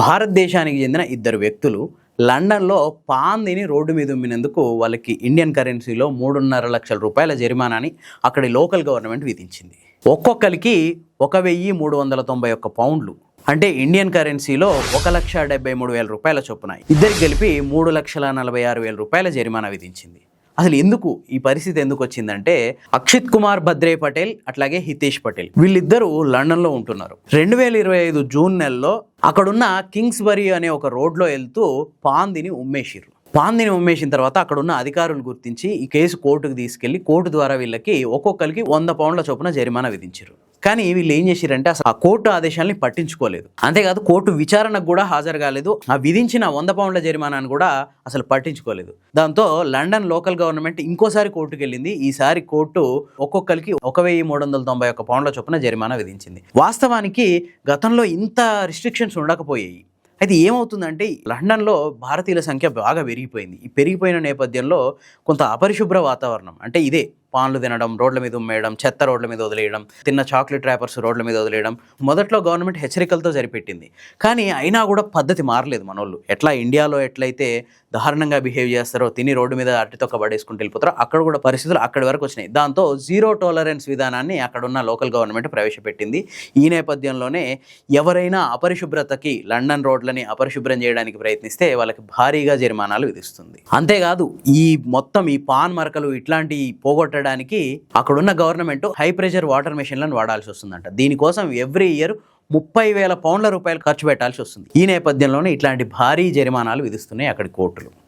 భారతదేశానికి చెందిన ఇద్దరు వ్యక్తులు లండన్లో పాందిని రోడ్డు మీద ఉమ్మినందుకు వాళ్ళకి ఇండియన్ కరెన్సీలో 3.5 లక్షల రూపాయల జరిమానాని అక్కడి లోకల్ గవర్నమెంట్ విధించింది. ఒక్కొక్కరికి 1,391 పౌండ్లు అంటే ఇండియన్ కరెన్సీలో 1,73,000 రూపాయల చొప్పున ఇద్దరికి కలిపి 3,46,000 రూపాయల జరిమానా విధించింది. అసలు ఎందుకు ఈ పరిస్థితి ఎందుకు వచ్చిందంటే అక్షిత్ కుమార్ భద్రే పటేల్ అట్లాగే హితేష్ పటేల్ వీళ్ళిద్దరూ లండన్లో ఉంటున్నారు. 2025 జూన్ నెలలో అక్కడున్న కింగ్స్బరీ అనే ఒక రోడ్లో వెళ్తూ పాందిని ఉమ్మేసిన తర్వాత అక్కడున్న అధికారులు గుర్తించి ఈ కేసు కోర్టుకు తీసుకెళ్లి కోర్టు ద్వారా వీళ్ళకి ఒక్కొక్కరికి 100 పౌండ్ల చొప్పున జరిమానా విధించారు. కానీ వీళ్ళు ఏం చేశారంటే అసలు ఆ కోర్టు ఆదేశాలని పట్టించుకోలేదు. అంతేకాదు కోర్టు విచారణకు కూడా హాజరు కాలేదు. ఆ విధించిన 100 పౌండ్ల జరిమానాను కూడా అసలు పట్టించుకోలేదు. దాంతో లండన్ లోకల్ గవర్నమెంట్ ఇంకోసారి కోర్టుకు వెళ్ళింది. ఈసారి కోర్టు ఒక్కొక్కరికి 1,391 పౌండ్ల చొప్పున జరిమానా విధించింది. వాస్తవానికి గతంలో ఇంత రిస్ట్రిక్షన్స్ ఉండకపోయాయి. అయితే ఏమవుతుందంటే లండన్లో భారతీయుల సంఖ్య బాగా పెరిగిపోయింది. ఈ పెరిగిపోయిన నేపథ్యంలో కొంత అపరిశుభ్ర వాతావరణం అంటే ఇదే పాన్లు తినడం, రోడ్ల మీద ఉమ్మేయడం, చెత్త రోడ్ల మీద వదిలేయడం, తిన్న చాక్లెట్ ర్యాపర్స్ రోడ్ల మీద వదిలేయడం మొదట్లో గవర్నమెంట్ హెచ్చరికలతో సరిపెట్టింది. కానీ అయినా కూడా పద్ధతి మారలేదు. మనోళ్ళు ఎట్లా ఇండియాలో ఎట్లయితే దారుణంగా బిహేవ్ చేస్తారో, తిని రోడ్డు మీద అట్టితొక్క పడేసుకుంటూ వెళ్ళిపోతారో అక్కడ కూడా పరిస్థితులు అక్కడి వరకు వచ్చినాయి. దాంతో జీరో టాలరెన్స్ విధానాన్ని అక్కడున్న లోకల్ గవర్నమెంట్ ప్రవేశపెట్టింది. ఈ నేపథ్యంలోనే ఎవరైనా అపరిశుభ్రతకి లండన్ రోడ్లని అపరిశుభ్రం చేయడానికి ప్రయత్నిస్తే వాళ్ళకి భారీగా జరిమానాలు విధిస్తుంది. అంతేకాదు ఈ పాన్ మరకలు ఇట్లాంటి పోగొట్టడానికి అక్కడున్న గవర్నమెంట్ హై ప్రెషర్ వాటర్ మెషిన్లను వాడాల్సి వస్తుందంట. దీనికోసం ఎవ్రీ ఇయర్ 30,000 పౌండ్ల రూపాయలు ఖర్చు పెట్టాల్సి వస్తుంది. ఈ నేపథ్యంలోనే ఇట్లాంటి భారీ జరిమానాలు విధిస్తున్నాయి అక్కడి కోర్టులు.